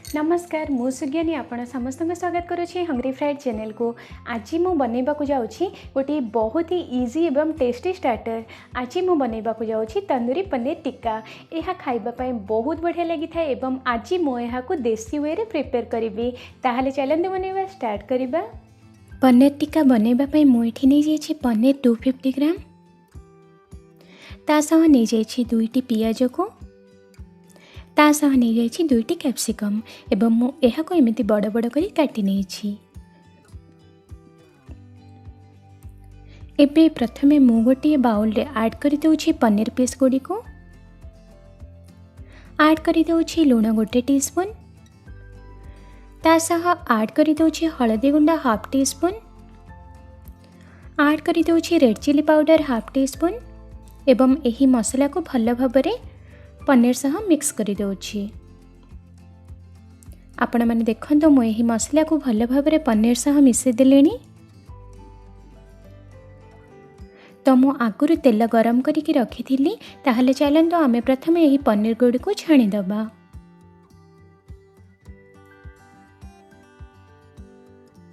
नमस्कार मु सुज्ञानी आपण समस्त स्वागत करुँची हंग्री फ्राइड चैनल को। आज मु बनइबा को जाउछि गोटे बहुत ही इजी एवं टेस्टी स्टार्टर। आज मु बनइबा को जाउछि तंदूरी पनीर टिक्का। यह खाइबा पई बहुत बढ़िया लगी था एवं आज मु यहा को देसी वे रे प्रिपेयर करिवि। ताहले चलंतु बनइबा स्टार्ट करिबा। पनीर टिक्का बनइबा पई मु एठी नै जाइछि पनीर 250 ग्राम, ता सह नै जाइछि 2टी पियाज को, ता सह नहीं जाइछि 2टी कैप्सिकम एवं मु एहा को एमिति बड़ बड़ करी काटी नेछि। एबे प्रथमे मु गोटे बाउल रे ऐड करि दउछि पनीर पीस गुडी को, ऐड करि दउछि लूण गोटे टीस्पून, ता सह ऐड करि दउछि हळदी गुंडा हाफ टी स्पून, ऐड करि दउछि red chilli powder half teaspoon एवं एही मसला को भल भाबरे पनीर सह मिक्स करि दउछि। आपण माने देखंतो मु एही मसला को भल भाबरे पनीर सह मिसै देलेनी। तो मु आगुरु तेल गरम करिकि रखिथिली। ताहले चलंतो आमे प्रथमे एही पनीर गुडी को छाणी दबा।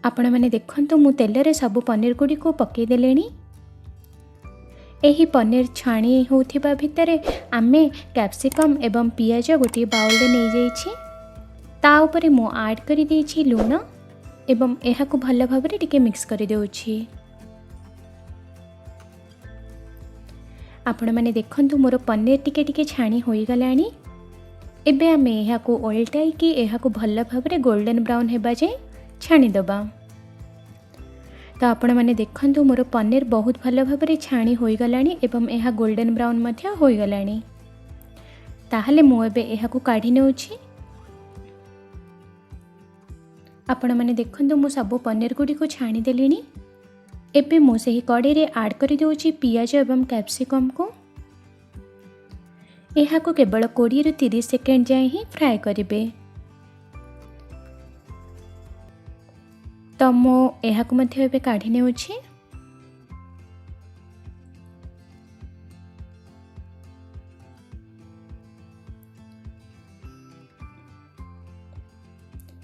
आपण माने देखंतो मु तेल रे सब पनीर गुडी को पके देलेनी। एही पनीर छाणी होथिबा भितरे आमे कैप्सिकम एवं पियाज गोटे बाउल रे नै जाइछि। ता ऊपर मु ऐड करि देछि लूण एवं एहा को भल भाबरे टिके मिक्स करि देउछि। आपण माने देखंतु मोर पनीर टिके टिके छाणी होई गलानी। एबे आमे एहा को ओल्टाई कि एहा को भल भाबरे गोल्डन ब्राउन हेबा जाय छाणी दबा। तो आपण माने देखंतु मोर पनीर बहुत भल भाबरे छाणी होई गलानी एवं एहा गोल्डन ब्राउन मध्य होई गलानी। ताहले मु एबे एहा को काढी नेउछि। आपण माने देखंतु मु सब पनीर गुडी को छाणी देलिनी। एबे मु सेही कड़ी रे ऐड करि देउछि पियाज एवं कैप्सिकम को। एहा को केवल 20 रु 30 सेकेंड जाय ही फ्राई करिवे। तो मो एहा को मध्य एबे काढी नेउछि।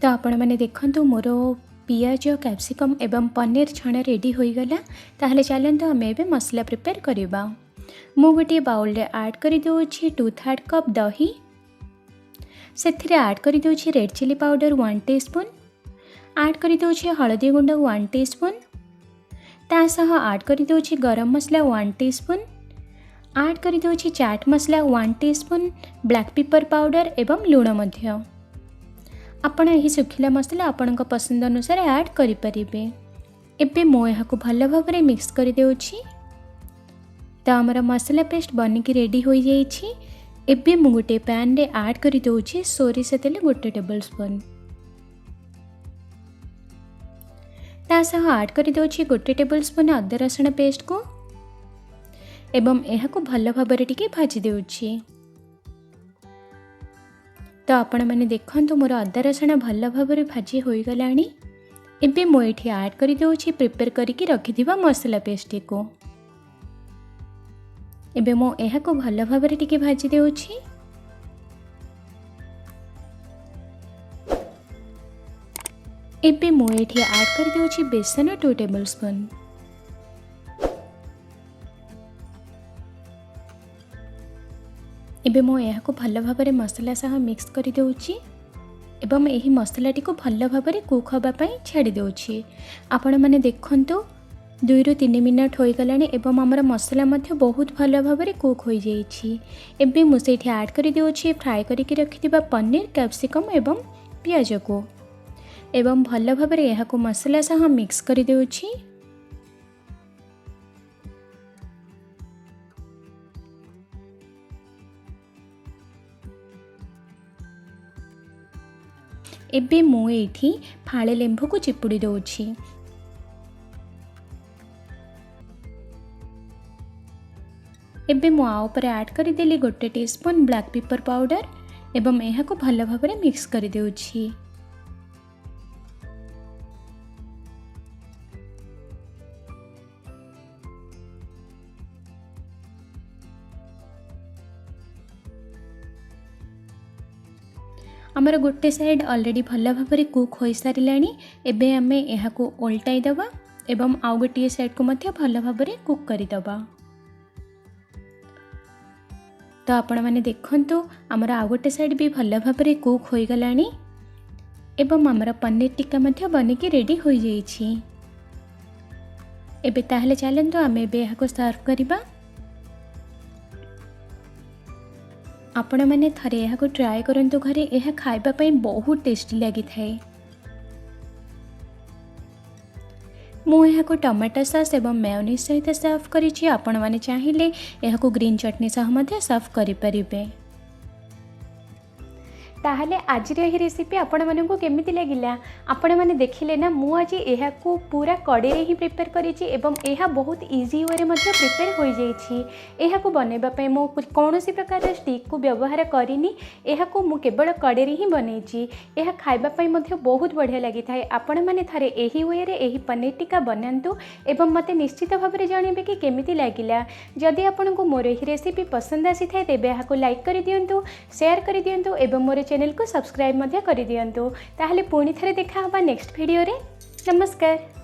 तो आपण माने देखंतु मोर पियाज कैप्सिकम एवं पनीर छाणा रेडी होई गला। ताहले चलंतु आमे एबे मसला प्रिपेयर करिबा। मु गोटे बाउल रे ऐड करि देउछि 2/3 कप दही, सेथिरे ऐड करि देउछि red chilli powder 1 teaspoon, add करि देउछि हळदी गुंड 1 टीस्पून, ता सह ऐड करि देउछि गरम मसला 1 टीस्पून, ऐड करि देउछि चाट मसला 1 टीस्पून, ब्लैक पेपर पाउडर एवं लूण मध्य। आपण एही सुखिला मसला आपणक पसंद अनुसार ऐड करि परिबे। एबे मो एहा को भल भाबरे मिक्स करि देउछि। तो हमर मसला पेस्ट बनिकी रेडी होई जाइछि। एबे मु गोटे पैन रे ऐड करि देउछि सोरिष तेल 1 टेबलस्पून, ता सह ऐड करि देउछि 1 टेबलस्पून अदरक रसुण पेस्ट को एवं एहा को भल भाबरे टिके भाजी देउछि। तो आपण माने देखंतु मोर अदरक रसुण भल भाबरे भाजी होई गलानी। एबे मो एठी ऐड करि देउछि प्रिपेयर करिकि रखिथिबा मसला पेस्ट को। एबे मो एहा को भल भाबरे टिके भाजी देउछि। एबे मु एठी ऐड कर देउछि बेसन 2 टेबलस्पून। एबे मु एहा को भल भाबरे मसला सह मिक्स कर देउछि एवं एही मसलाटी को भल भाबरे कुक होबा पई छाडी देउछि। आपण माने देखंतु 2 रु 3 मिनिट होई गलानी एवं हमर मसला मध्य बहुत भल भाबरे कुक होई जाइछि। एबे मु सेठी ऐड कर देउछि फ्राई करिकि रखिथिबा पनीर, कैप्सिकम एवं पियाज को एवं भल भाबरे एहा को मसला सह मिक्स करि देउछि। एबे मु एठी फाळे लेंबू को चिपुड़ी देउछि। एबे मु आ ऊपर ऐड करि देली 1 टीस्पून ब्लैक पेपर पाउडर एवं एहा को भल भाबरे मिक्स करि देउछि। आमर गोटे साइड ऑलरेडी भल भाव कुक हो सारे एबे आमे एहाको ओल्टाई दबा एवं आउ गोटे साइड को मध्य भल भाव कुक करदबा। तो आपण मैंने देखंतु आमर आउ गोटे साइड भी भल भाव कुक हो गलानी एवं आमर पनीर टिक्का मध्य बनिकी रेडी हो जाइछि। एबे ताहले चलंतु आमे एबे एहाको सर्व करिबा। आपण मैंने थरे एहाको ट्राए करंतु घरे एहा खाइबा पई बहुत टेस्टी लगी थाए। मु एहाको टमाटो सॉस एवं मेयोनीज सहित सर्व करिछि। आपण माने चाहिले एहाको ग्रीन चटनी सह मध्य सर्व करि परिबे। ताहले आज ही रेसिपी आपण मानकु केमिति लागिला आपण माने देखिले ना मु आज एहाकू पूरा कड़े ही प्रिपेयर करिछि एवं एहा बहुत इजी वे रे मध्य प्रिपेयर हो जाइछि। एहाकू बनेबा पई मु कोनोसी प्रकार स्टिक को व्यवहार करिनी। एहाकू मु केवल कड़े रे ही बनेछि। एहा खाइबा पई मध्य बहुत बढ़िया लागि थाए। आपण माने थारे एही वे रे एही पनीर टिक्का बनांतु एवं मते निश्चित भाव रे जानिबे कि केमिति लागिला। जदि आपनको मोर एही रेसिपी पसंद आसी थाए तेबे एहाकू लाइक करि दियंतु, शेयर करि दियंतु एवं मोर चैनल को सब्सक्राइब मध्य करि दियंतु। ताहले पुणी थरे देखा हबा नेक्स्ट वीडियो रे। नमस्कार।